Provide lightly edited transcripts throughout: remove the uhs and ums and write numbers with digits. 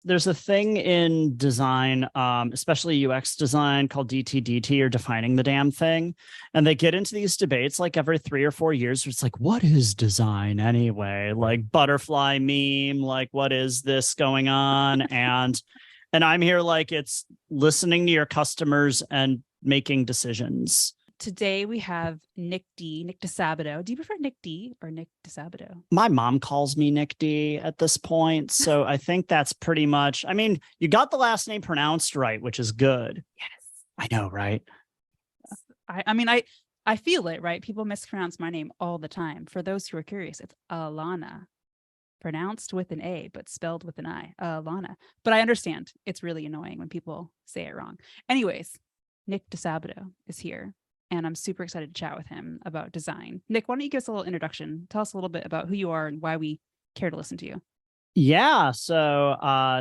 there's a thing in design, especially UX design, called DTDT, or defining the damn thing. And they get into these debates like every 3 or 4 years. Where it's like, what is design anyway? Like butterfly meme, like what is this going on? And I'm here like it's listening to your customers and making decisions. Today we have Nick DeSabato. Do you prefer Nick D or Nick DeSabato? My mom calls me Nick D at this point. So I think that's pretty much, I mean, you got the last name pronounced right, which is good. Yes. I know, right? I feel it, right? People mispronounce my name all the time. For those who are curious, it's Ilana, pronounced with an A, but spelled with an I, Ilana. But I understand it's really annoying when people say it wrong. Anyways, Nick DeSabato is here, and I'm super excited to chat with him about design. Nick, why don't you give us a little introduction? Tell us a little bit about who you are and why we care to listen to you. Yeah. So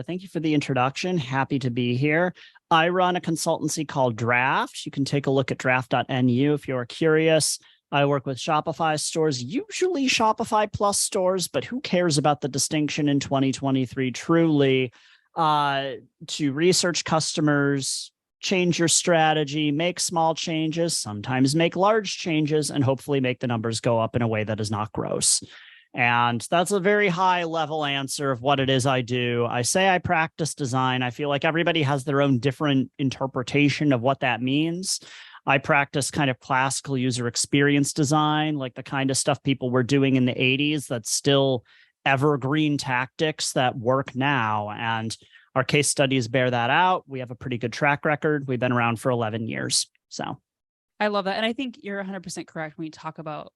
thank you for the introduction. Happy to be here. I run a consultancy called Draft. You can take a look at draft.nu if you're curious. I work with Shopify stores, usually Shopify Plus stores, but who cares about the distinction in 2023? Truly, to research customers, change your strategy, make small changes, sometimes make large changes, and hopefully make the numbers go up in a way that is not gross. And that's a very high level answer of what it is I do. I say I practice design. I feel like everybody has their own different interpretation of what that means. I practice kind of classical user experience design, like the kind of stuff people were doing in the 80s that's still evergreen tactics that work now. And our case studies bear that out. We have a pretty good track record. We've been around for 11 years. So I love that. And I think you're 100% correct when you talk about,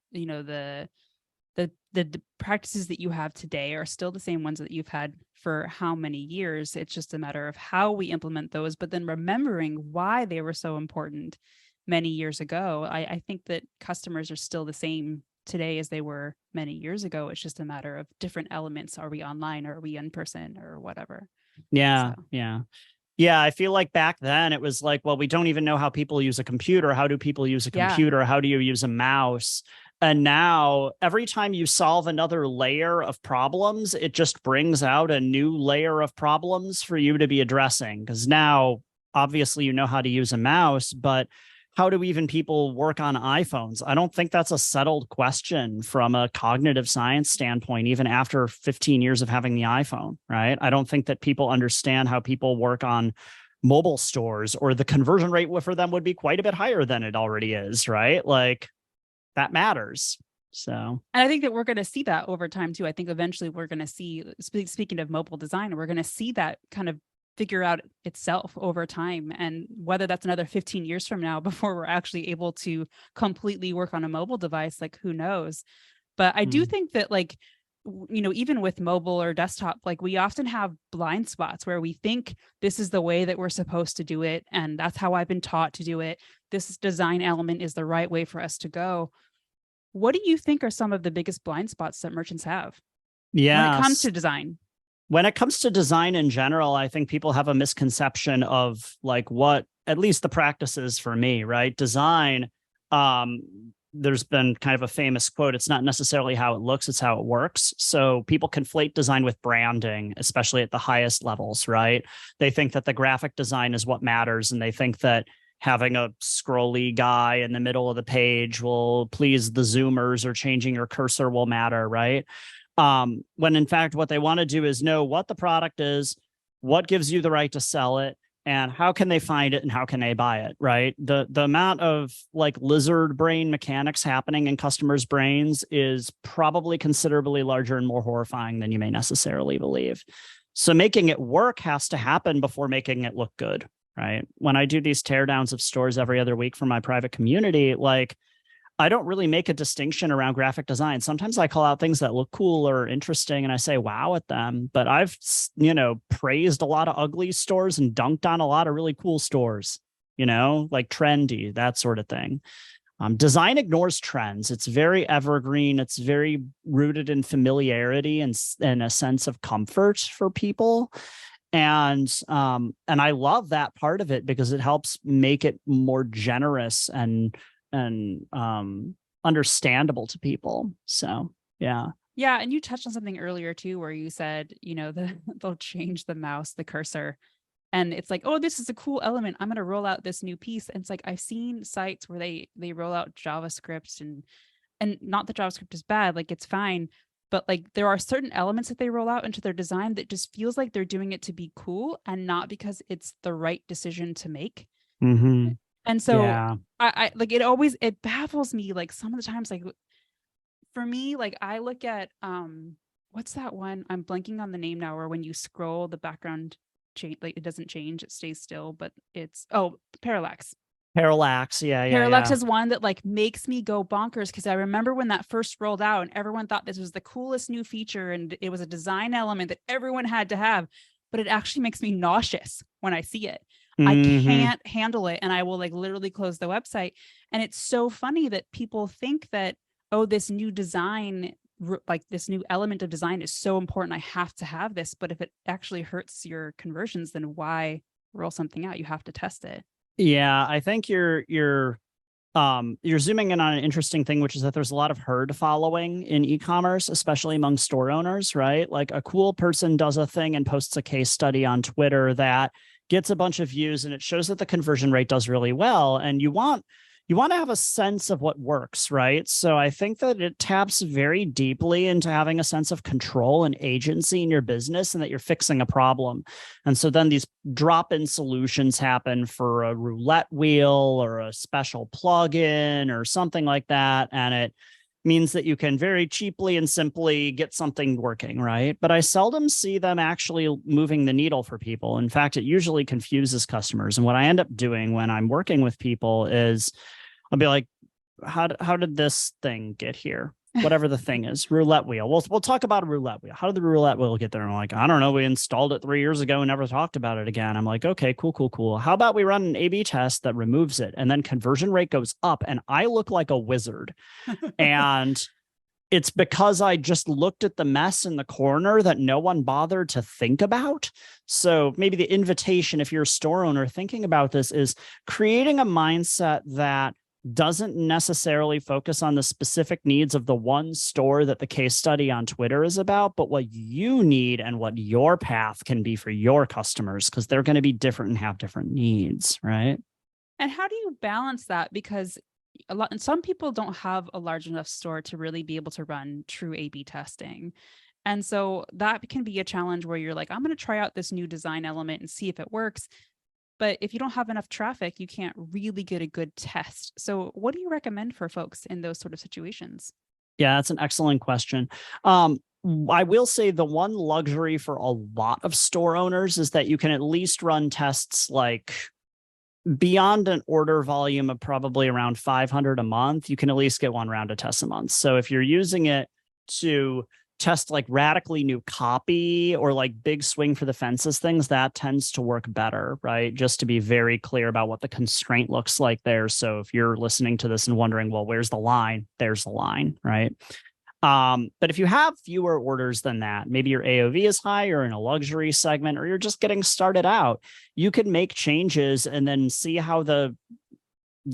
the practices that you have today are still the same ones that you've had for how many years. It's just a matter of how we implement those, but then remembering why they were so important many years ago. I think that customers are still the same today as they were many years ago. It's just a matter of different elements. Are we online, or are we in person, or whatever? Yeah. I feel like back then it was like, well, we don't even know how people use a computer. How do people use a computer? How do you use a mouse? And now every time you solve another layer of problems, it just brings out a new layer of problems for you to be addressing. Because now, obviously, you know how to use a mouse, but how do even people work on iPhones? I don't think that's a settled question from a cognitive science standpoint, even after 15 years of having the iPhone, right? I don't think that people understand how people work on mobile stores, or the conversion rate for them would be quite a bit higher than it already is, right? Like, that matters. So, and I think that we're going to see that over time too. I think eventually we're going to see, speaking of mobile design, we're going to see that kind of figure out itself over time. And whether that's another 15 years from now before we're actually able to completely work on a mobile device, like who knows? But I do think that, like, even with mobile or desktop, like we often have blind spots where we think this is the way that we're supposed to do it. And that's how I've been taught to do it. This design element is the right way for us to go. What do you think are some of the biggest blind spots that merchants have when it comes to design? When it comes to design in general, I think people have a misconception of like what, at least the practices for me, right? Design, there's been kind of a famous quote, it's not necessarily how it looks, it's how it works. So people conflate design with branding, especially at the highest levels, right? They think that the graphic design is what matters, and they think that having a scrolly guy in the middle of the page will please the Zoomers, or changing your cursor will matter, right? When in fact, what they want to do is know what the product is, what gives you the right to sell it, and how can they find it, and how can they buy it, right? The amount of like lizard brain mechanics happening in customers' brains is probably considerably larger and more horrifying than you may necessarily believe. So making it work has to happen before making it look good, right? When I do these teardowns of stores every other week for my private community, like, I don't really make a distinction around graphic design. Sometimes I call out things that look cool or interesting and I say wow at them, but I've, praised a lot of ugly stores and dunked on a lot of really cool stores, like trendy, that sort of thing. Design ignores trends. It's very evergreen. It's very rooted in familiarity and a sense of comfort for people. And I love that part of it because it helps make it more generous and understandable to people. So, yeah. Yeah. And you touched on something earlier too, where you said, they'll change the mouse, the cursor. And it's like, oh, this is a cool element. I'm going to roll out this new piece. And it's like, I've seen sites where they roll out JavaScript and not that JavaScript is bad, like it's fine. But like there are certain elements that they roll out into their design that just feels like they're doing it to be cool and not because it's the right decision to make. Mm-hmm. And so Yeah. I like it baffles me like some of the times, like for me, like I look at what's that one? I'm blanking on the name now, where when you scroll the background change, like it doesn't change, it stays still, but it's parallax. Parallax. Yeah. Yeah. Parallax Yeah. is one that like makes me go bonkers because I remember when that first rolled out and everyone thought this was the coolest new feature and it was a design element that everyone had to have, but it actually makes me nauseous when I see it. I Mm-hmm. can't handle it and I will like literally close the website. And it's so funny that people think that, oh, this new design, like this new element of design is so important. I have to have this. But if it actually hurts your conversions, then why roll something out? You have to test it. Yeah, I think you're zooming in on an interesting thing, which is that there's a lot of herd following in e-commerce, especially among store owners, right? Like a cool person does a thing and posts a case study on Twitter that gets a bunch of views and it shows that the conversion rate does really well. And you want to have a sense of what works, right? So I think that it taps very deeply into having a sense of control and agency in your business and that you're fixing a problem. And so then these drop-in solutions happen for a roulette wheel or a special plugin or something like that. And it means that you can very cheaply and simply get something working, right? But I seldom see them actually moving the needle for people. In fact, it usually confuses customers. And what I end up doing when I'm working with people is I'll be like, how did this thing get here? Whatever the thing is, roulette wheel. We'll talk about a roulette wheel. How did the roulette wheel get there? And I'm like, I don't know. We installed it 3 years ago and never talked about it again. I'm like, okay, cool. How about we run an A/B test that removes it, and then conversion rate goes up, and I look like a wizard. And it's because I just looked at the mess in the corner that no one bothered to think about. So maybe the invitation, if you're a store owner thinking about this, is creating a mindset that doesn't necessarily focus on the specific needs of the one store that the case study on Twitter is about, but what you need and what your path can be for your customers, because they're going to be different and have different needs, right? And how do you balance that? Because and some people don't have a large enough store to really be able to run true A/B testing. And so that can be a challenge where you're like, I'm going to try out this new design element and see if it works. But if you don't have enough traffic, you can't really get a good test. So what do you recommend for folks in those sort of situations? Yeah, that's an excellent question. I will say the one luxury for a lot of store owners is that you can at least run tests like beyond an order volume of probably around 500 a month. You can at least get one round of tests a month. So if you're using it to test like radically new copy or like big swing for the fences things, that tends to work better, right? Just to be very clear about what the constraint looks like there. So if you're listening to this and wondering, well, where's the line? There's the line, right? But if you have fewer orders than that, maybe your AOV is high or in a luxury segment, or you're just getting started out, you can make changes and then see how the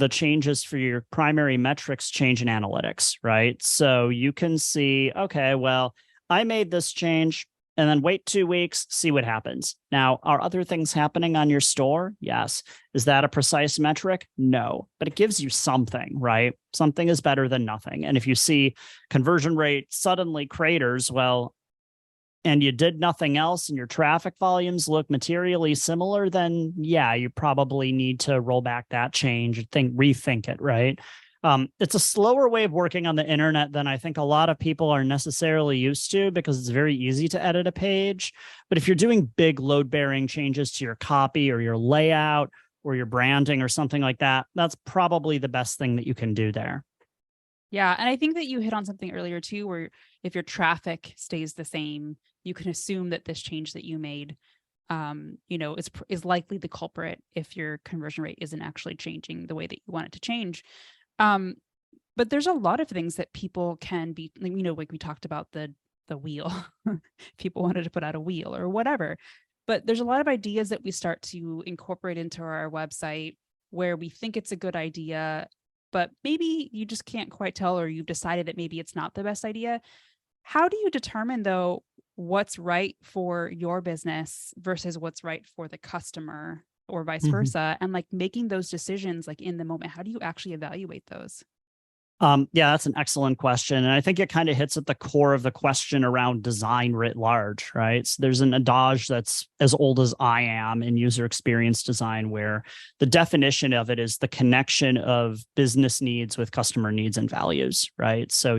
changes for your primary metrics change in analytics, right? So you can see, okay, well, I made this change and then wait 2 weeks, see what happens. Now, are other things happening on your store? Yes. Is that a precise metric? No, but it gives you something, right? Something is better than nothing. And if you see conversion rate suddenly craters, well, and you did nothing else and your traffic volumes look materially similar, then yeah, you probably need to roll back that change, rethink it, right? It's a slower way of working on the internet than I think a lot of people are necessarily used to because it's very easy to edit a page. But if you're doing big load-bearing changes to your copy or your layout or your branding or something like that, that's probably the best thing that you can do there. Yeah. And I think that you hit on something earlier too, where if your traffic stays the same, you can assume that this change that you made, is likely the culprit if your conversion rate isn't actually changing the way that you want it to change. But there's a lot of things that people can be, like we talked about the wheel. People wanted to put out a wheel or whatever. But there's a lot of ideas that we start to incorporate into our website where we think it's a good idea, but maybe you just can't quite tell, or you've decided that maybe it's not the best idea. How do you determine though what's right for your business versus what's right for the customer or vice versa? And like making those decisions like in the moment, how do you actually evaluate those? Yeah, that's an excellent question. And I think it kind of hits at the core of the question around design writ large, right? So there's an adage that's as old as I am in user experience design, where the definition of it is the connection of business needs with customer needs and values, right? So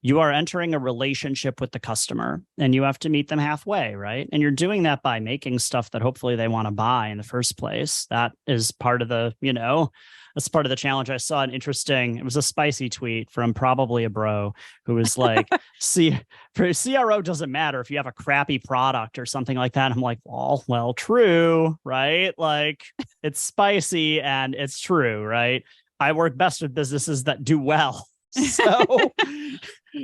you are entering a relationship with the customer and you have to meet them halfway, right? And you're doing that by making stuff that hopefully they want to buy in the first place. That is part of that's part of the challenge. I saw it was a spicy tweet from probably a bro who was like, for CRO doesn't matter if you have a crappy product or something like that. I'm like, well, true, right? Like it's spicy and it's true, right? I work best with businesses that do well. So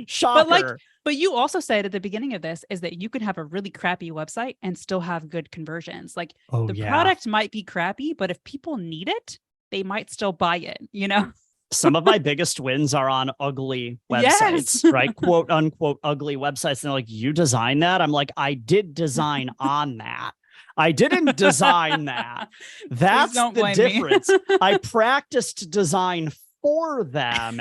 shocker. But you also said at the beginning of this is that you could have a really crappy website and still have good conversions. Like product might be crappy, but if people need it, they might still buy it, Some of my biggest wins are on ugly websites, right? Quote unquote ugly websites. And they're like, you designed that? I'm like, I did design on that. I didn't design that. That's the difference. I practiced design for them.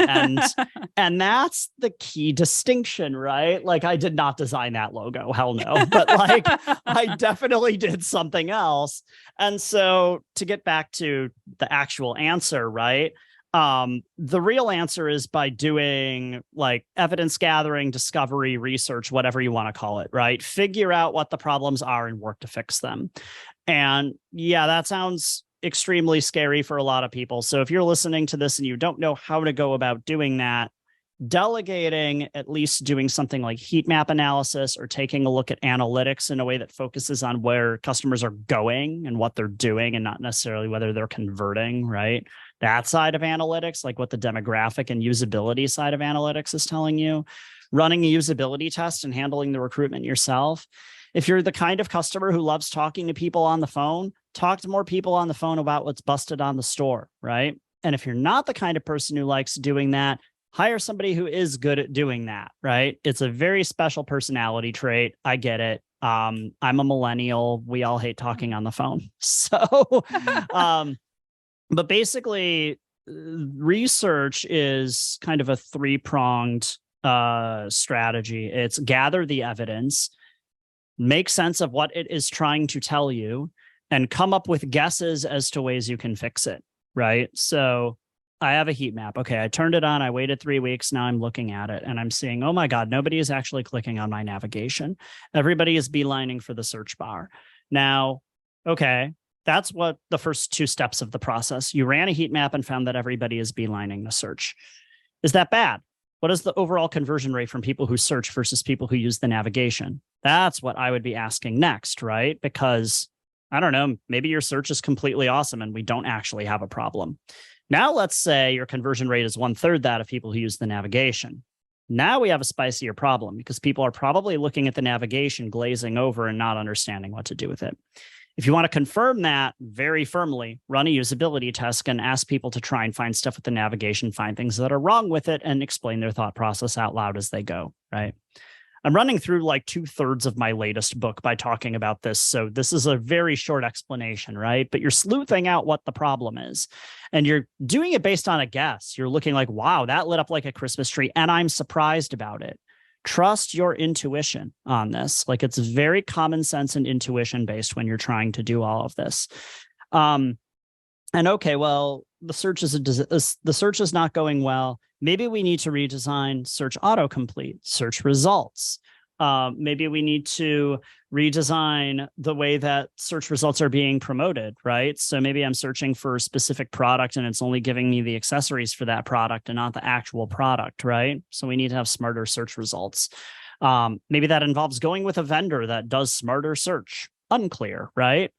And that's the key distinction, right? Like I did not design that logo. Hell no. But like I definitely did something else. And so to get back to the actual answer, right? The real answer is by doing like evidence gathering, discovery, research, whatever you want to call it, right? Figure out what the problems are and work to fix them. And yeah, that sounds extremely scary for a lot of people. So if you're listening to this and you don't know how to go about doing that, delegating, at least doing something like heat map analysis or taking a look at analytics in a way that focuses on where customers are going and what they're doing and not necessarily whether they're converting, right? That side of analytics, like what the demographic and usability side of analytics is telling you, running a usability test and handling the recruitment yourself. If you're the kind of customer who loves talking to people on the phone, talk to more people on the phone about what's busted on the store, right? And if you're not the kind of person who likes doing that, hire somebody who is good at doing that, right? It's a very special personality trait. I get it. I'm a millennial. We all hate talking on the phone. So, but basically, research is kind of a three-pronged strategy. It's gather the evidence, make sense of what it is trying to tell you, and come up with guesses as to ways you can fix it, right? So I have a heat map. Okay, I turned it on. I waited 3 weeks. Now I'm looking at it and I'm seeing, oh my God, nobody is actually clicking on my navigation. Everybody is beelining for the search bar. Now, okay, that's what the first two steps of the process. You ran a heat map and found that everybody is beelining the search. Is that bad? What is the overall conversion rate from people who search versus people who use the navigation? That's what I would be asking next, right? Because I don't know, maybe your search is completely awesome and we don't actually have a problem. Now, let's say your conversion rate is 1/3 that of people who use the navigation. Now we have a spicier problem because people are probably looking at the navigation, glazing over and not understanding what to do with it. If you want to confirm that very firmly, run a usability test and ask people to try and find stuff with the navigation, find things that are wrong with it, and explain their thought process out loud as they go, right? I'm running through like 2/3 of my latest book by talking about this. So this is a very short explanation, right? But you're sleuthing out what the problem is. And you're doing it based on a guess. You're looking like, wow, that lit up like a Christmas tree. And I'm surprised about it. Trust your intuition on this. Like it's very common sense and intuition based when you're trying to do all of this. And okay, well, the search is not going well. Maybe we need to redesign search autocomplete, search results. Maybe we need to redesign the way that search results are being promoted, right? So maybe I'm searching for a specific product and it's only giving me the accessories for that product and not the actual product, right? So we need to have smarter search results. Maybe that involves going with a vendor that does smarter search. Unclear, right?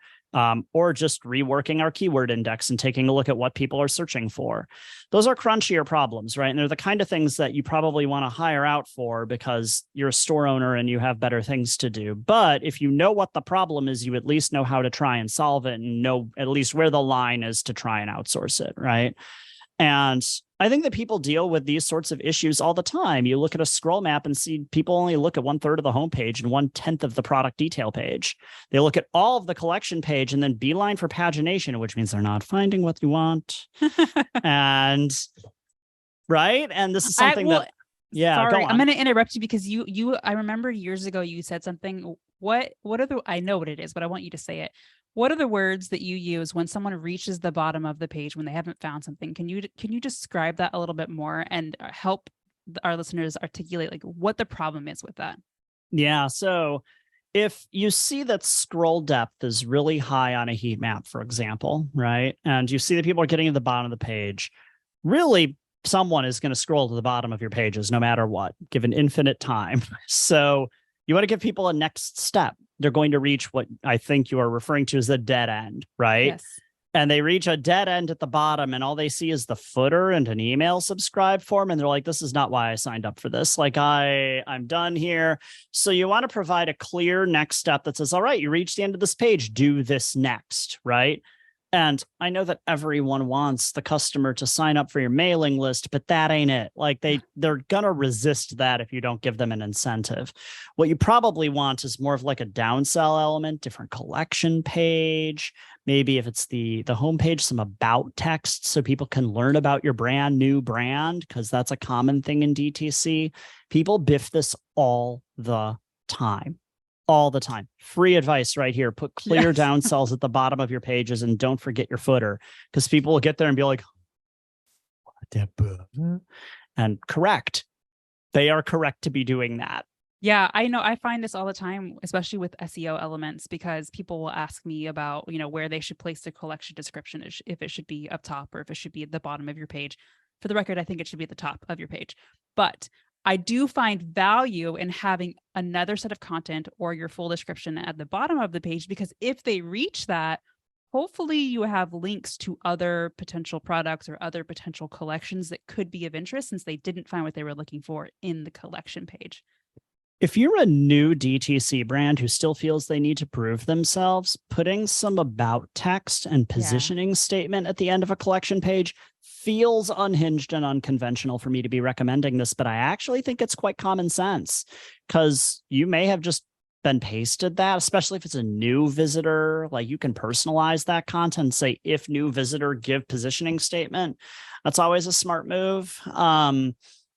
Or just reworking our keyword index and taking a look at what people are searching for. Those are crunchier problems, right? And they're the kind of things that you probably want to hire out for because you're a store owner and you have better things to do. But if you know what the problem is, you at least know how to try and solve it and know at least where the line is to try and outsource it, right? And I think that people deal with these sorts of issues all the time. You look at a scroll map and see people only look at 1/3 of the homepage and 1/10 of the product detail page. They look at all of the collection page and then beeline for pagination, which means they're not finding what you want. And right. And this is something sorry, go on. I'm going to interrupt you because I remember years ago, you said something. What are I know what it is, but I want you to say it. What are the words that you use when someone reaches the bottom of the page when they haven't found something? Can you describe that a little bit more and help our listeners articulate like what the problem is with that? Yeah. So if you see that scroll depth is really high on a heat map, for example, right? And you see that people are getting to the bottom of the page, really someone is going to scroll to the bottom of your pages no matter what, given infinite time. So you want to give people a next step. They're going to reach what I think you are referring to as a dead end, right? Yes. And they reach a dead end at the bottom and all they see is the footer and an email subscribe form. And they're like, this is not why I signed up for this. Like I'm done here. So you want to provide a clear next step that says, all right, you reached the end of this page, do this next, right? And I know that everyone wants the customer to sign up for your mailing list, but that ain't it. Like they're going to resist that if you don't give them an incentive. What you probably want is more of like a downsell element, different collection page. Maybe if it's the homepage, some about text so people can learn about your new brand, because that's a common thing in DTC. People biff this all the time. All the time. Free advice right here. Put clear downsells at the bottom of your pages and don't forget your footer, because people will get there and be like, and correct. They are correct to be doing that. Yeah, I know. I find this all the time, especially with SEO elements, because people will ask me about, where they should place their collection description, if it should be up top or if it should be at the bottom of your page. For the record, I think it should be at the top of your page. But I do find value in having another set of content or your full description at the bottom of the page, because if they reach that, hopefully you have links to other potential products or other potential collections that could be of interest since they didn't find what they were looking for in the collection page. If you're a new DTC brand who still feels they need to prove themselves, putting some about text and positioning statement at the end of a collection page feels unhinged and unconventional for me to be recommending this, but I actually think it's quite common sense, because you may have just been pasted that, especially if it's a new visitor. Like you can personalize that content, say, if new visitor, give positioning statement. That's always a smart move.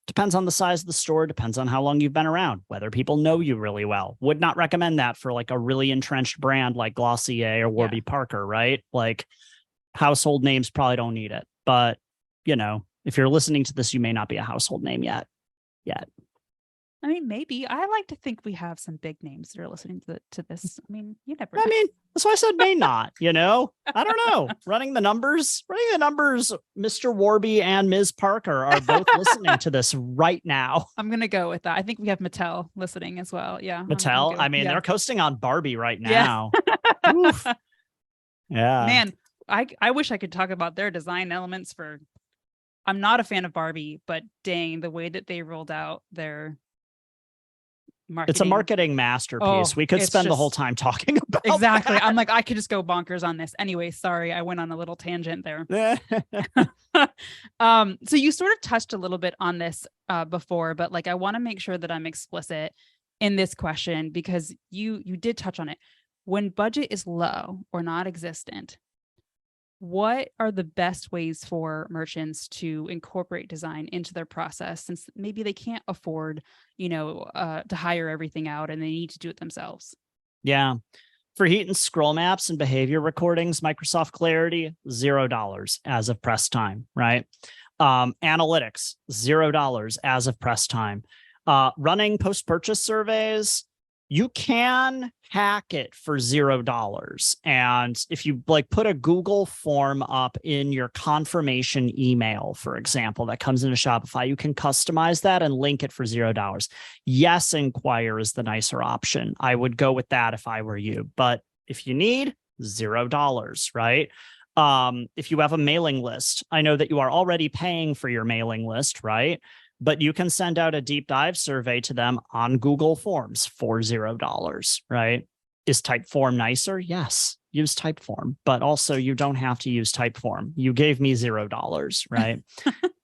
Depends on the size of the store, depends on how long you've been around, whether people know you really well. Would not recommend that for like a really entrenched brand like Glossier or Warby Parker, right? Like household names probably don't need it. But, if you're listening to this, you may not be a household name yet. I mean, maybe. I like to think we have some big names that are listening to this. I mean, you never know. I mean, that's why I said may not, I don't know. Running the numbers, Mr. Warby and Ms. Parker are both listening to this right now. I'm going to go with that. I think we have Mattel listening as well. Yeah. Mattel. They're coasting on Barbie right now. Oof. Yeah. Man, I wish I could talk about their design elements I'm not a fan of Barbie, but dang, the way that they rolled out their marketing. It's a marketing masterpiece. We could spend the whole time talking about exactly. that. I'm like, I could just go bonkers on this. Anyway, sorry, I went on a little tangent there. So you sort of touched a little bit on this before, but like I want to make sure that I'm explicit in this question, because you did touch on it. When budget is low or not existent, what are the best ways for merchants to incorporate design into their process, since maybe they can't afford, to hire everything out and they need to do it themselves? Yeah. For heat and scroll maps and behavior recordings, Microsoft Clarity, $0 as of press time, right? Analytics, $0 as of press time. Running post-purchase surveys, you can hack it for $0. And if you put a Google form up in your confirmation email, for example, that comes into Shopify, you can customize that and link it for $0. Yes, Inquire is the nicer option. I would go with that if I were you. But if you need $0, right? If you have a mailing list, I know that you are already paying for your mailing list, right? But you can send out a deep dive survey to them on Google Forms for $0, right? Is Typeform nicer? Yes, use Typeform, but also you don't have to use Typeform. You gave me $0, right?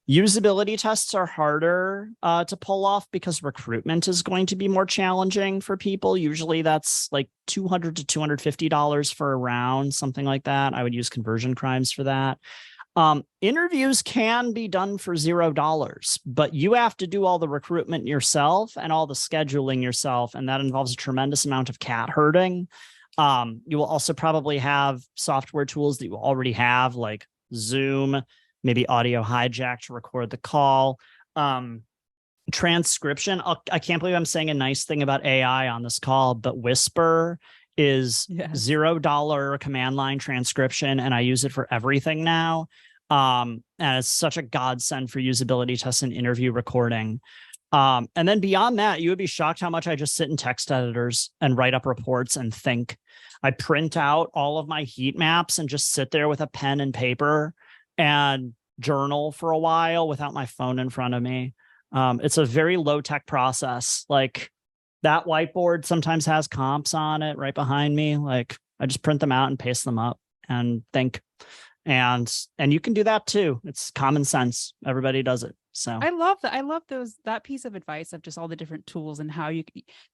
Usability tests are harder to pull off because recruitment is going to be more challenging for people. Usually that's like $200 to $250 for a round, something like that. I would use Conversion Crimes for that. Interviews can be done for $0, but you have to do all the recruitment yourself and all the scheduling yourself. And that involves a tremendous amount of cat herding. You will also probably have software tools that you already have, like Zoom, maybe audio hijack to record the call. Transcription. I can't believe I'm saying a nice thing about AI on this call, but Whisper is $0 command line transcription, and I use it for everything now. And it's such a godsend for usability tests and interview recording. And then beyond that, you would be shocked how much I just sit in text editors and write up reports and think. I print out all of my heat maps and just sit there with a pen and paper and journal for a while without my phone in front of me. It's a very low tech process. Like that whiteboard sometimes has comps on it right behind me. Like I just print them out and paste them up and think. And you can do that too. It's common sense. Everybody does it. So I love that. I love that piece of advice of just all the different tools and how you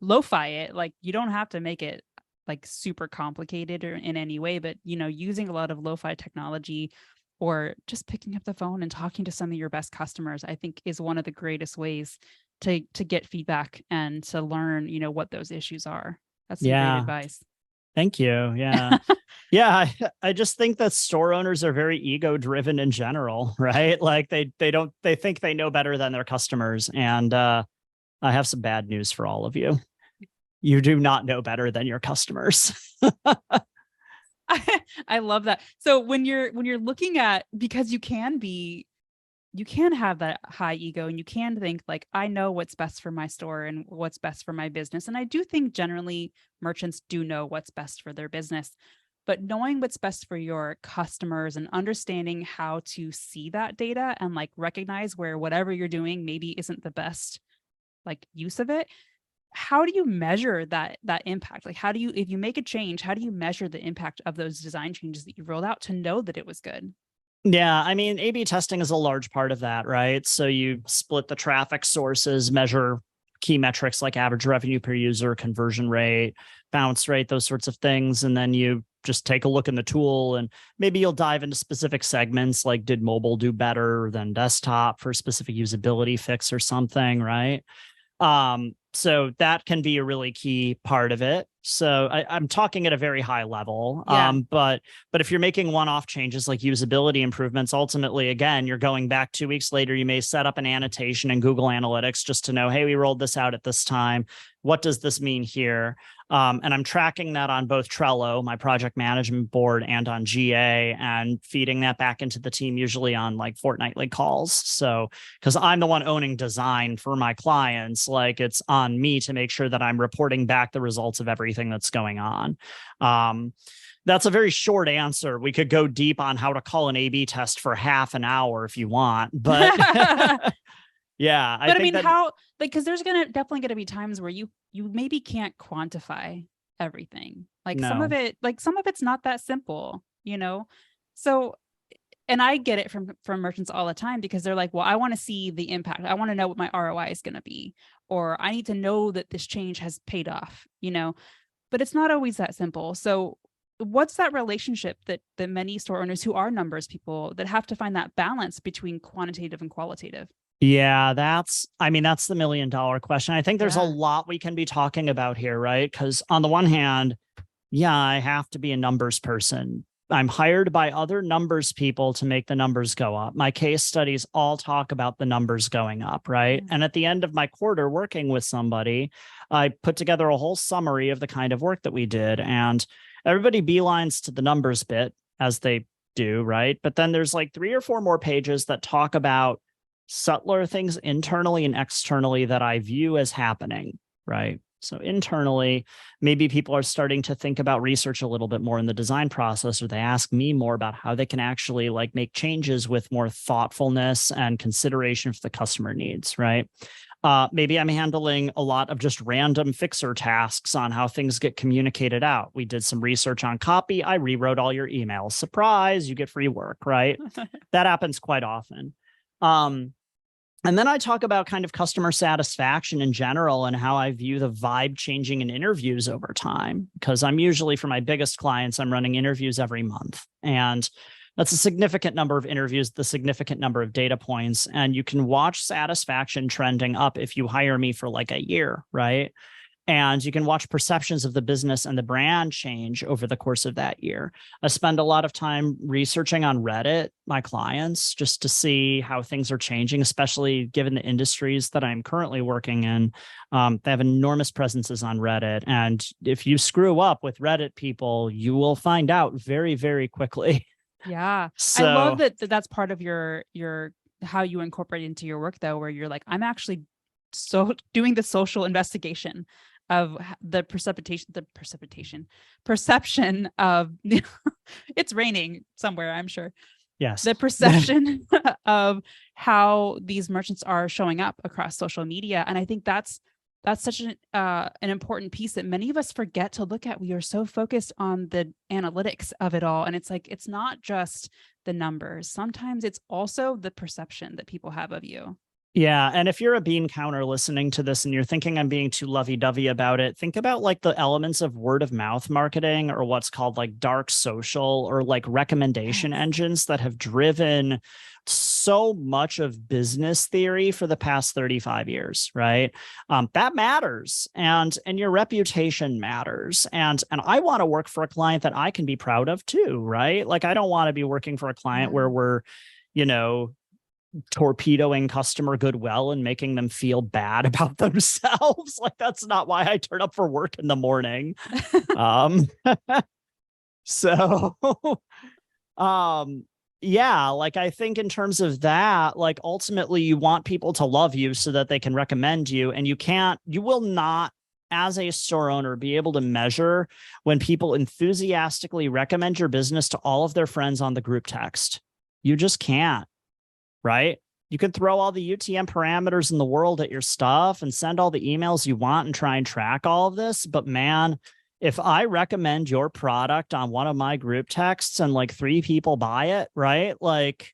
lo-fi it. Like you don't have to make it like super complicated or in any way, but using a lot of lo-fi technology or just picking up the phone and talking to some of your best customers, I think is one of the greatest ways to get feedback and to learn, what those issues are. That's some great advice. Thank you. Yeah. Yeah. I just think that store owners are very ego driven in general, right? Like they think they know better than their customers. And I have some bad news for all of you. You do not know better than your customers. I love that. So when you're looking at, because you can have that high ego and you can think like, I know what's best for my store and what's best for my business. And I do think generally merchants do know what's best for their business, but knowing what's best for your customers and understanding how to see that data and like recognize where whatever you're doing maybe isn't the best like use of it. How do you measure that impact? Like, if you make a change, how do you measure the impact of those design changes that you rolled out to know that it was good? Yeah, I mean, A/B testing is a large part of that, right? So you split the traffic sources, measure key metrics like average revenue per user, conversion rate, bounce rate, those sorts of things. And then you just take a look in the tool and maybe you'll dive into specific segments like did mobile do better than desktop for a specific usability fix or something, right? So that can be a really key part of it. So I'm talking at a very high level. Yeah. But if you're making one-off changes like usability improvements, ultimately, again, you're going back 2 weeks later, you may set up an annotation in Google Analytics just to know, hey, we rolled this out at this time. What does this mean here? And I'm tracking that on both Trello, my project management board, and on GA, and feeding that back into the team, usually on like fortnightly calls. So, because I'm the one owning design for my clients, like it's on me to make sure that I'm reporting back the results of everything that's going on. That's a very short answer. We could go deep on how to call an A/B test for half an hour if you want, but yeah. But I mean, how, like, because there's definitely gonna be times where you maybe can't quantify everything. Like some of it's not that simple, So, and I get it from merchants all the time because they're like, well, I want to see the impact. I want to know what my ROI is going to be, or I need to know that this change has paid off, but it's not always that simple. So what's that relationship that many store owners who are numbers people that have to find that balance between quantitative and qualitative? Yeah, that's the $1 million question. I think there's a lot we can be talking about here, right? Because on the one hand, yeah, I have to be a numbers person. I'm hired by other numbers people to make the numbers go up. My case studies all talk about the numbers going up, right? And at the end of my quarter working with somebody, I put together a whole summary of the kind of work that we did. And everybody beelines to the numbers bit, as they do, right? But then there's like 3 or 4 more pages that talk about subtler things internally and externally that I view as happening, right? So internally, maybe people are starting to think about research a little bit more in the design process, or they ask me more about how they can actually like make changes with more thoughtfulness and consideration for the customer needs, right? Maybe I'm handling a lot of just random fixer tasks on how things get communicated out. We did some research on copy. I rewrote all your emails. Surprise, you get free work, right? That happens quite often. And then I talk about kind of customer satisfaction in general and how I view the vibe changing in interviews over time. Because I'm usually, for my biggest clients, I'm running interviews every month. And that's a significant number of interviews, the significant number of data points. And you can watch satisfaction trending up if you hire me for like a year, right? And you can watch perceptions of the business and the brand change over the course of that year. I spend a lot of time researching on Reddit, my clients, just to see how things are changing, especially given the industries that I'm currently working in. They have enormous presences on Reddit. And if you screw up with Reddit people, you will find out very, very quickly. Yeah. So, I love that that's part of your how you incorporate into your work, though, where you're like, I'm actually doing the social investigation of the perception of it's raining somewhere, I'm sure. yes, The perception of how these merchants are showing up across social media. And I think that's such an important piece that many of us forget to look at. We are so focused on the analytics of it all. And it's like, it's not just the numbers. Sometimes it's also the perception that people have of you. yeah. And if you're a bean counter listening to this and you're thinking I'm being too lovey-dovey about it, think about like the elements of word of mouth marketing or what's called like dark social or like recommendation engines that have driven so much of business theory for the past 35 years, right? That matters. And your reputation matters. And I want to work for a client that I can be proud of too, right? Like I don't want to be working for a client where we're, torpedoing customer goodwill and making them feel bad about themselves. Like that's not why I turn up for work in the morning. So yeah, like I think in terms of that, like ultimately you want people to love you so that they can recommend you, and you will not as a store owner be able to measure when people enthusiastically recommend your business to all of their friends on the group text. You just can't. Right? You can throw all the UTM parameters in the world at your stuff and send all the emails you want and try and track all of this. But man, if I recommend your product on one of my group texts and like 3 people buy it, right? Like,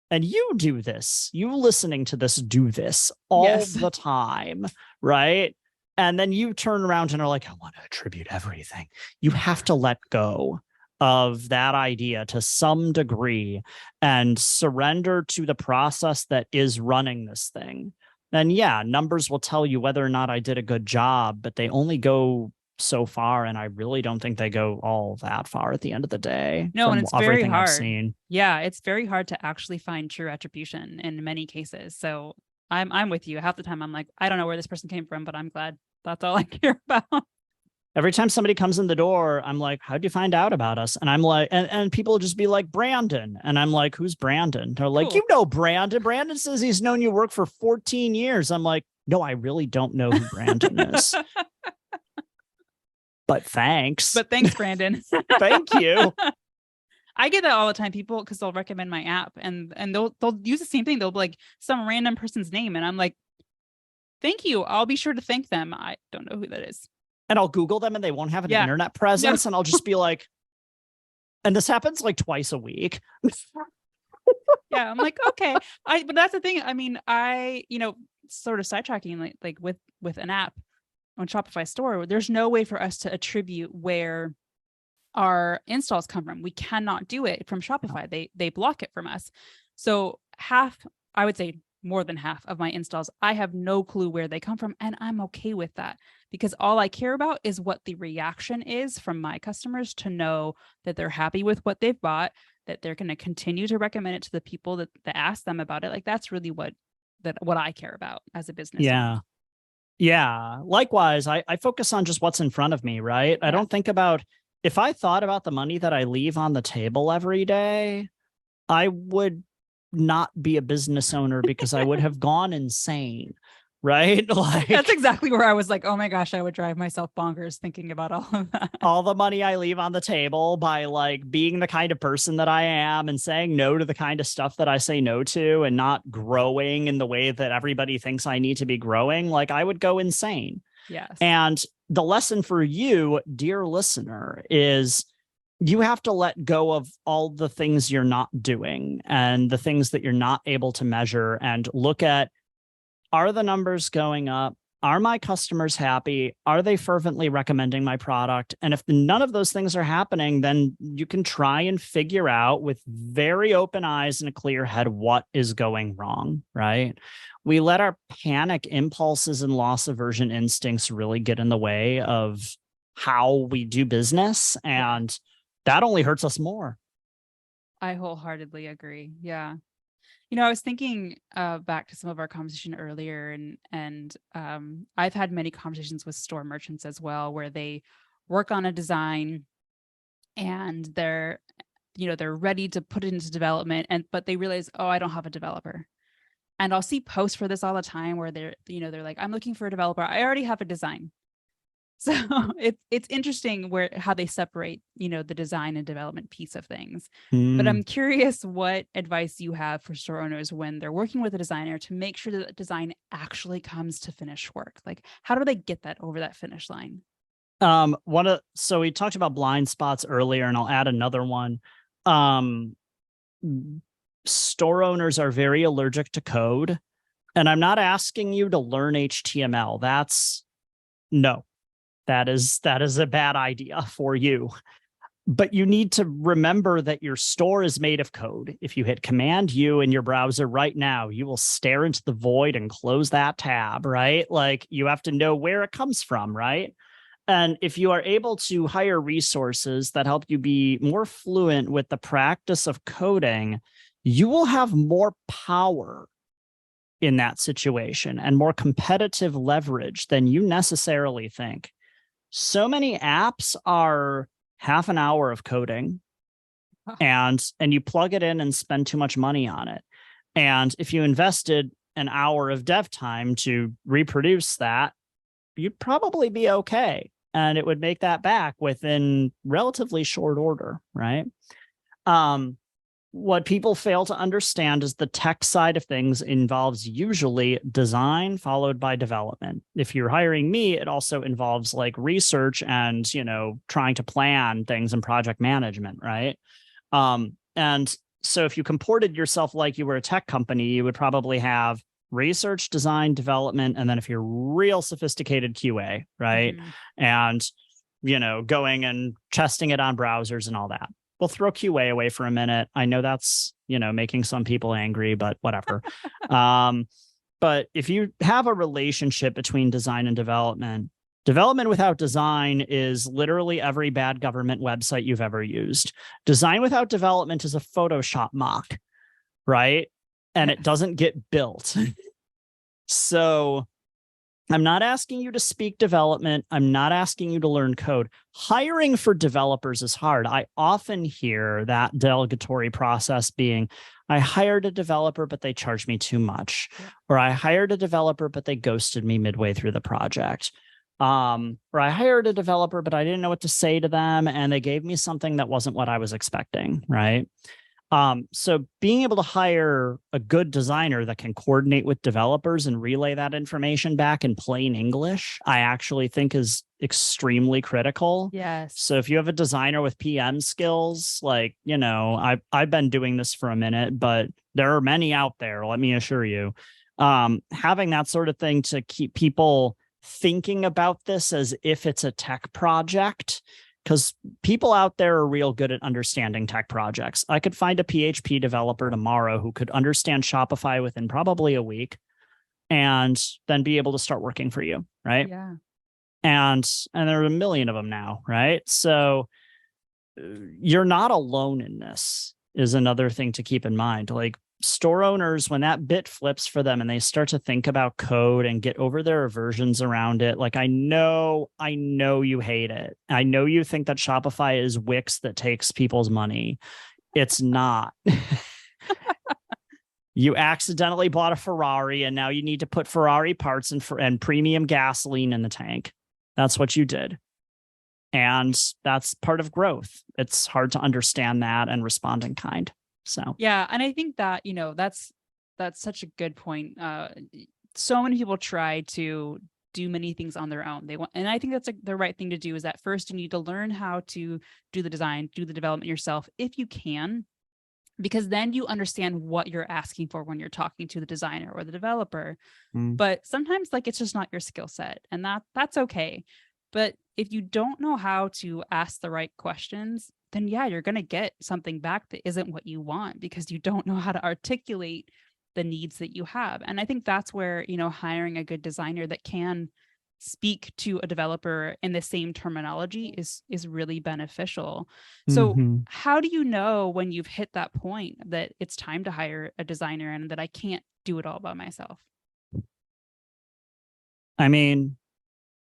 and you do this, you listening to this, do this all the time, right? And then you turn around and are like, I want to attribute everything. You have to let go of that idea to some degree and surrender to the process that is running this thing. And yeah, numbers will tell you whether or not I did a good job, but they only go so far. And I really don't think they go all that far at the end of the day. No, and it's very hard. I've seen. Yeah, it's very hard to actually find true attribution in many cases. So I'm with you. Half the time I'm like, I don't know where this person came from, but I'm glad that's all I care about. Every time somebody comes in the door, I'm like, how'd you find out about us? And I'm like, and people just be like, Brandon. And I'm like, who's Brandon? They're like, You know Brandon. Brandon says he's known your work for 14 years. I'm like, no, I really don't know who Brandon is. But thanks. Brandon. Thank you. I get that all the time, people, because they'll recommend my app and they'll use the same thing. They'll be like some random person's name. And I'm like, thank you. I'll be sure to thank them. I don't know who that is. And I'll Google them and they won't have an internet presence. And I'll just be like, and this happens like twice a week. Yeah. I'm like, okay. But that's the thing. I mean, sort of sidetracking like with an app on Shopify store, there's no way for us to attribute where our installs come from. We cannot do it from Shopify. They block it from us. So I would say more than half of my installs, I have no clue where they come from. And I'm okay with that because all I care about is what the reaction is from my customers to know that they're happy with what they've bought, that they're going to continue to recommend it to the people that ask them about it. Like that's really what I care about as a business owner. Yeah. Likewise, I focus on just what's in front of me, right? I don't think about, if I thought about the money that I leave on the table every day, I would not be a business owner because I would have gone insane, right? Like that's exactly where I was like, oh my gosh, I would drive myself bonkers thinking about all of that. All the money I leave on the table by like being the kind of person that I am and saying no to the kind of stuff that I say no to and not growing in the way that everybody thinks I need to be growing. Like I would go insane. Yes. And the lesson for you, dear listener, is you have to let go of all the things you're not doing and the things that you're not able to measure and look at, are the numbers going up? Are my customers happy? Are they fervently recommending my product? And if none of those things are happening, then you can try and figure out with very open eyes and a clear head what is going wrong, right? We let our panic impulses and loss aversion instincts really get in the way of how we do business, and that only hurts us more. I wholeheartedly agree. Yeah. You know, I was thinking back to some of our conversation earlier, and I've had many conversations with store merchants as well, where they work on a design and they're ready to put it into development, but they realize, oh, I don't have a developer. And I'll see posts for this all the time where they're like, I'm looking for a developer. I already have a design. So it's interesting how they separate, the design and development piece of things. But I'm curious what advice you have for store owners when they're working with a designer to make sure that the design actually comes to finished work. Like, how do they get that over that finish line? So we talked about blind spots earlier, and I'll add another one. Store owners are very allergic to code, and I'm not asking you to learn HTML. That is a bad idea for you. But you need to remember that your store is made of code. If you hit Command U in your browser right now, you will stare into the void and close that tab, right? Like, you have to know where it comes from, right? And if you are able to hire resources that help you be more fluent with the practice of coding, you will have more power in that situation and more competitive leverage than you necessarily think. So many apps are half an hour of coding, and you plug it in and spend too much money on it. And if you invested an hour of dev time to reproduce that, you'd probably be okay. And it would make that back within relatively short order, right? What people fail to understand is the tech side of things involves usually design followed by development. If you're hiring me, it also involves like research and, trying to plan things and project management, right? And so if you comported yourself like you were a tech company, you would probably have research, design, development, and then if you're real sophisticated, QA, right? And, going and testing it on browsers and all that. We'll throw QA away for a minute. I know that's, making some people angry, but whatever. But if you have a relationship between design and development without design is literally every bad government website you've ever used. Design without development is a Photoshop mock, right? And it doesn't get built. So I'm not asking you to speak development. I'm not asking you to learn code. Hiring for developers is hard. I often hear that delegatory process being, I hired a developer, but they charged me too much. Yeah. Or I hired a developer, but they ghosted me midway through the project. Or I hired a developer, but I didn't know what to say to them, and they gave me something that wasn't what I was expecting, right? So being able to hire a good designer that can coordinate with developers and relay that information back in plain English, I actually think is extremely critical. Yes. So if you have a designer with PM skills, like, I've been doing this for a minute, but there are many out there, let me assure you. Having that sort of thing to keep people thinking about this as if it's a tech project, because people out there are real good at understanding tech projects. I could find a PHP developer tomorrow who could understand Shopify within probably a week and then be able to start working for you, right? Yeah. And there are a million of them now, right? So you're not alone in this is another thing to keep in mind. Like, store owners, when that bit flips for them and they start to think about code and get over their aversions around it, like, I know you hate it. I know you think that Shopify is Wix that takes people's money. It's not. You accidentally bought a Ferrari and now you need to put Ferrari parts and premium gasoline in the tank. That's what you did. And that's part of growth. It's hard to understand that and respond in kind. So, yeah. And I think that, that's such a good point. So many people try to do many things on their own. They want, and I think that's the right thing to do, is that first you need to learn how to do the design, do the development yourself if you can, because then you understand what you're asking for when you're talking to the designer or the developer. But sometimes like it's just not your skill set, and that's okay. But if you don't know how to ask the right questions, then yeah, you're going to get something back that isn't what you want, because you don't know how to articulate the needs that you have. And I think that's where, hiring a good designer that can speak to a developer in the same terminology is really beneficial. So how do you know when you've hit that point that it's time to hire a designer and that I can't do it all by myself? I mean,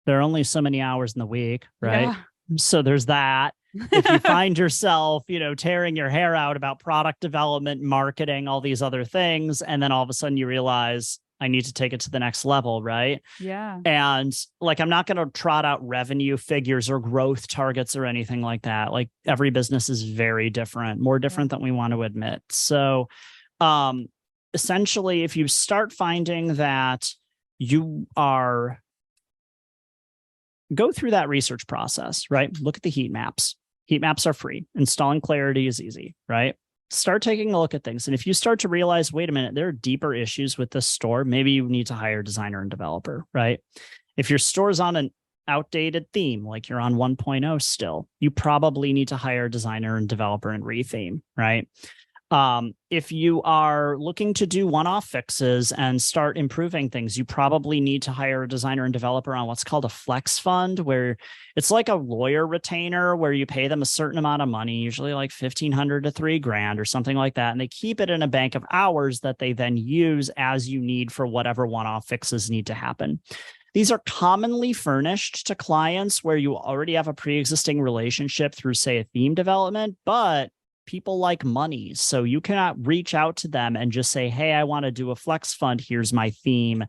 there are only so many hours in the week, right? Yeah. So there's that. If you find yourself, tearing your hair out about product development, marketing, all these other things, and then all of a sudden you realize I need to take it to the next level, right? Yeah. And like, I'm not going to trot out revenue figures or growth targets or anything like that. Like, every business is very different, more different than we want to admit. So essentially, if you start finding that you are go through that research process, right? Look at the heat maps. Heat maps are free. Installing Clarity is easy, right? Start taking a look at things. And if you start to realize, wait a minute, there are deeper issues with this store, maybe you need to hire a designer and developer, right? If your store's on an outdated theme, like you're on 1.0 still, you probably need to hire a designer and developer and retheme, right? If you are looking to do one-off fixes and start improving things, you probably need to hire a designer and developer on what's called a flex fund, where it's like a lawyer retainer where you pay them a certain amount of money, usually like $1,500 to $3,000 or something like that. And they keep it in a bank of hours that they then use as you need for whatever one-off fixes need to happen. These are commonly furnished to clients where you already have a pre-existing relationship through, say, a theme development, but people like money. So you cannot reach out to them and just say, hey, I want to do a flex fund. Here's my theme.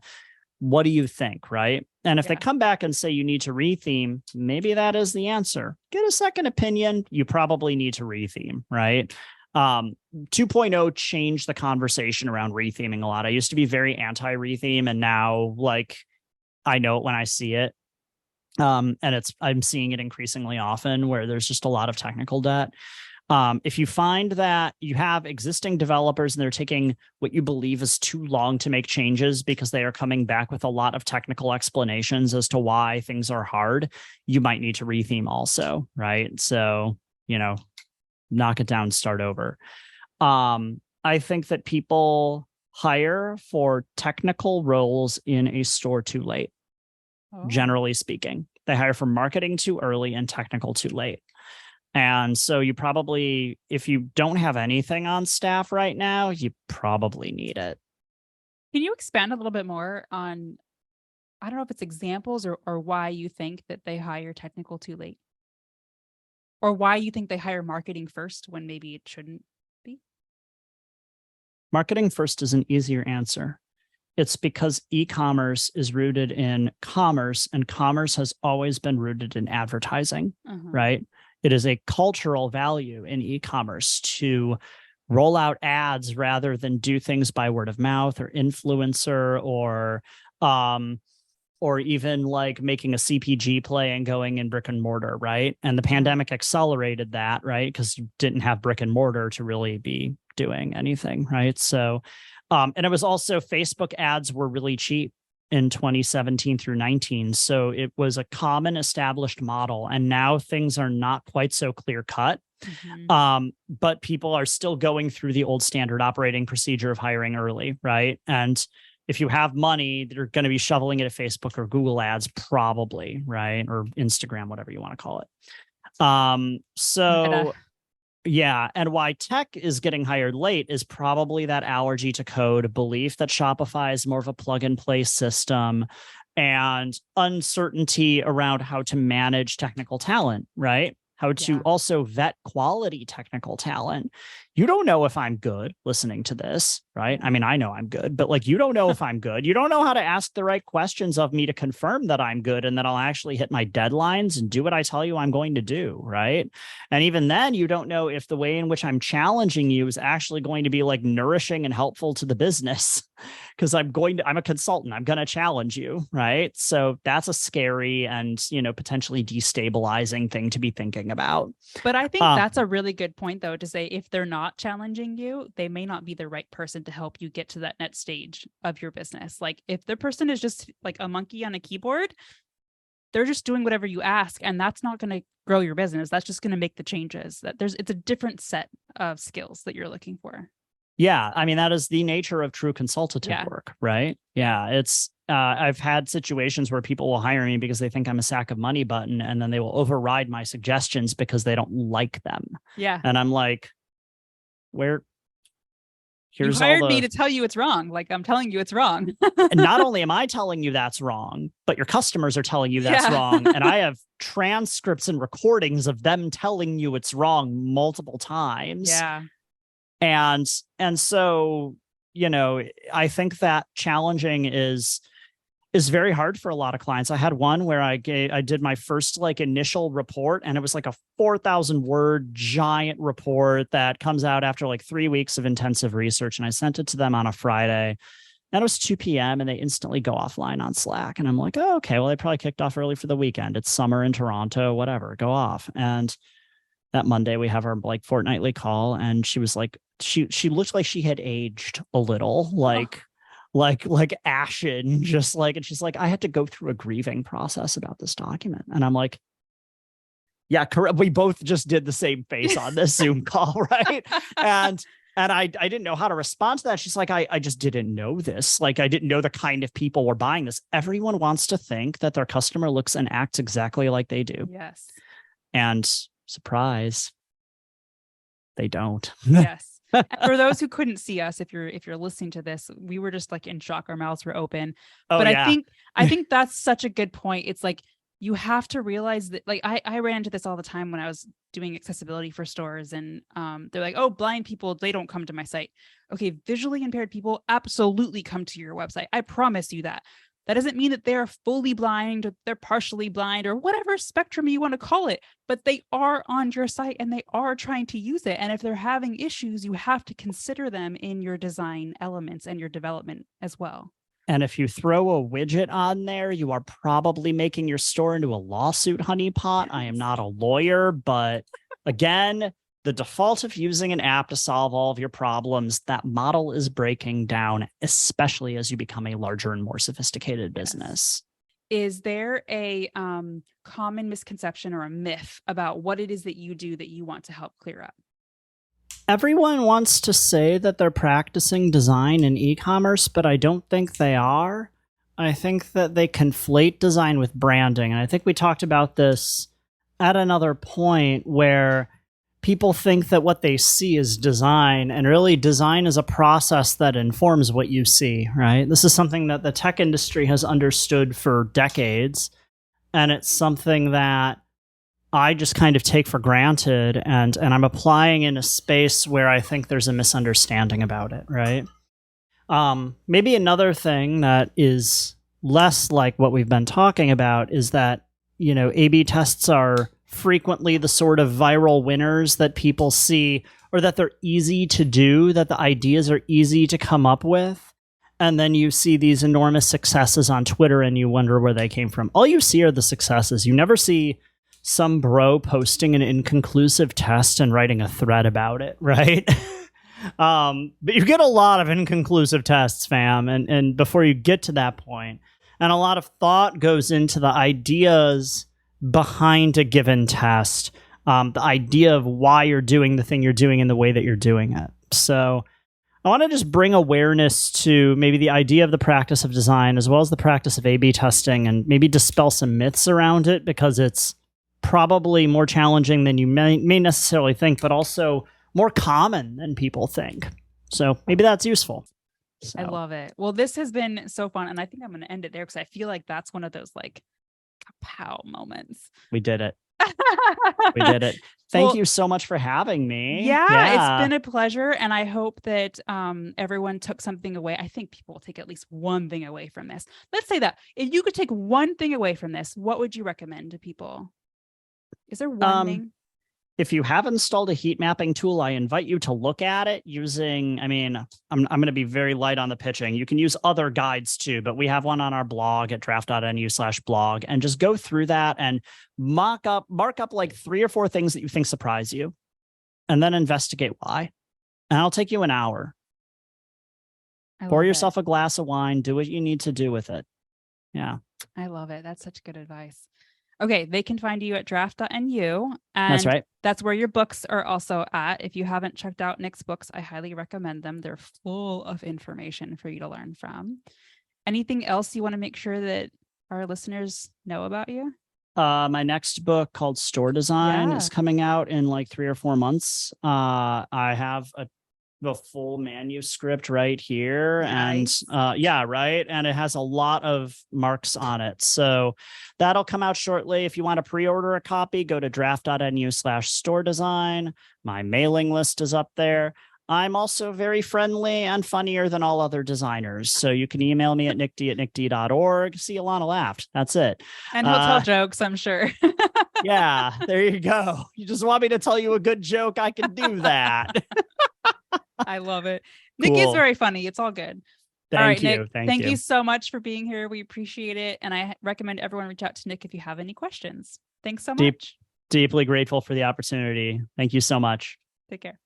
What do you think? Right. And if they come back and say you need to retheme, maybe that is the answer. Get a second opinion. You probably need to retheme. Right. 2.0 changed the conversation around retheming a lot. I used to be very anti-retheme, and now, like, I know it when I see it. And I'm seeing it increasingly often where there's just a lot of technical debt. If you find that you have existing developers and they're taking what you believe is too long to make changes because they are coming back with a lot of technical explanations as to why things are hard, you might need to retheme also, right? So, knock it down, start over. I think that people hire for technical roles in a store too late, generally speaking. They hire for marketing too early and technical too late. And so you probably, if you don't have anything on staff right now, you probably need it. Can you expand a little bit more on, I don't know if it's examples or why you think that they hire technical too late? Or why you think they hire marketing first when maybe it shouldn't be? Marketing first is an easier answer. It's because e-commerce is rooted in commerce, and commerce has always been rooted in advertising, right? It is a cultural value in e-commerce to roll out ads rather than do things by word of mouth or influencer or even like making a CPG play and going in brick and mortar, right? And the pandemic accelerated that, right? Because you didn't have brick and mortar to really be doing anything, right? So, and it was also, Facebook ads were really cheap in 2017 through 19. So it was a common established model. And now things are not quite so clear cut. But people are still going through the old standard operating procedure of hiring early, right? And if you have money, they're going to be shoveling it at Facebook or Google ads, probably, right? Or Instagram, whatever you want to call it. Yeah. And why tech is getting hired late is probably that allergy to code, belief that Shopify is more of a plug and play system, and uncertainty around how to manage technical talent, right? How to also vet quality technical talent. You don't know if I'm good listening to this, right? I mean, I know I'm good, but like, you don't know if I'm good. You don't know how to ask the right questions of me to confirm that I'm good and that I'll actually hit my deadlines and do what I tell you I'm going to do, right? And even then, you don't know if the way in which I'm challenging you is actually going to be like nourishing and helpful to the business. because I'm a consultant. I'm going to challenge you. Right. So that's a scary and, potentially destabilizing thing to be thinking about. But I think that's a really good point, though, to say if they're not challenging you, they may not be the right person to help you get to that next stage of your business. Like if the person is just like a monkey on a keyboard, they're just doing whatever you ask, and that's not going to grow your business. That's just going to make the changes. It's a different set of skills that you're looking for. Yeah. I mean, that is the nature of true consultative work, right? Yeah. It's, I've had situations where people will hire me because they think I'm a sack of money button, and then they will override my suggestions because they don't like them. Yeah. And I'm like, You hired me to tell you it's wrong. Like I'm telling you it's wrong. And not only am I telling you that's wrong, but your customers are telling you that's wrong. And I have transcripts and recordings of them telling you it's wrong multiple times. Yeah. And so, I think that challenging is very hard for a lot of clients. I had one where I did my first initial report, and it was like a 4,000 word giant report that comes out after 3 weeks of intensive research. And I sent it to them on a Friday, and it was 2 p.m. and they instantly go offline on Slack. And I'm like, oh, okay, well, they probably kicked off early for the weekend. It's summer in Toronto, whatever, go off. And that Monday we have our fortnightly call, and she was like, she looked like she had aged a little, like ashen, just and she's like, I had to go through a grieving process about this document. And I'm like, yeah, correct. We both just did the same face on this Zoom call, right? And I didn't know how to respond to that. She's like, I just didn't know this. I didn't know the kind of people were buying this. Everyone wants to think that their customer looks and acts exactly like they do. Yes. And surprise, they don't. Yes. And for those who couldn't see us, if you're listening to this, we were just in shock. Our mouths were open. But yeah. I think that's such a good point. It's you have to realize that I ran into this all the time when I was doing accessibility for stores, and they're like, oh, blind people, they don't come to my site. Okay, visually impaired people absolutely come to your website. I promise you that. That doesn't mean that they're fully blind, or they're partially blind, or whatever spectrum you want to call it, but they are on your site and they are trying to use it. And if they're having issues, you have to consider them in your design elements and your development as well. And if you throw a widget on there, you are probably making your store into a lawsuit honeypot. I am not a lawyer, but again, the default of using an app to solve all of your problems, that model is breaking down, especially as you become a larger and more sophisticated business. Is there a common misconception or a myth about what it is that you do that you want to help clear up? Everyone wants to say that they're practicing design in e-commerce, but I don't think they are. I think that they conflate design with branding. And I think we talked about this at another point where people think that what they see is design, and really design is a process that informs what you see, right? This is something that the tech industry has understood for decades, and it's something that I just kind of take for granted, and I'm applying in a space where I think there's a misunderstanding about it, right? Maybe another thing that is less like what we've been talking about is that, A/B tests are frequently the sort of viral winners that people see, or that they're easy to do, that the ideas are easy to come up with. And then you see these enormous successes on Twitter and you wonder where they came from. All you see are the successes. You never see some bro posting an inconclusive test and writing a thread about it, right? But you get a lot of inconclusive tests, fam. And before you get to that point, and a lot of thought goes into the ideas behind a given test, the idea of why you're doing the thing you're doing in the way that you're doing it. So I want to just bring awareness to maybe the idea of the practice of design, as well as the practice of A/B testing, and maybe dispel some myths around it, because it's probably more challenging than you may necessarily think, but also more common than people think. So maybe that's useful. So. I love it. Well, this has been so fun, and I think I'm going to end it there because I feel like that's one of those pow moments. We did it. We did it. Thank you so much for having me. Yeah, it's been a pleasure. And I hope that everyone took something away. I think people will take at least one thing away from this. Let's say that if you could take one thing away from this, what would you recommend to people? Is there one thing? If you have installed a heat mapping tool, I invite you to look at it using, I mean, I'm going to be very light on the pitching. You can use other guides too, but we have one on our blog at draft.nu/blog, and just go through that and mark up like 3 or 4 things that you think surprise you, and then investigate why. And it'll take you an hour. Pour yourself a glass of wine, do what you need to do with it. Yeah. I love it. That's such good advice. Okay, they can find you at draft.nu. And that's right. That's where your books are also at. If you haven't checked out Nick's books, I highly recommend them. They're full of information for you to learn from. Anything else you want to make sure that our listeners know about you? My next book, called Store Design, is coming out in like 3 or 4 months. I have the full manuscript right here. Nice. And right. And it has a lot of marks on it. So that'll come out shortly. If you want to pre-order a copy, go to draft.nu/store design. My mailing list is up there. I'm also very friendly and funnier than all other designers. So you can email me at nickd@nickd.org. See, Ilana laughed. That's it. And he'll tell jokes, I'm sure. Yeah, there you go. You just want me to tell you a good joke? I can do that. I love it. Nick is very funny. It's all good. Thank you. Nick, thank you so much for being here. We appreciate it. And I recommend everyone reach out to Nick if you have any questions. Thanks so much. Deeply grateful for the opportunity. Thank you so much. Take care.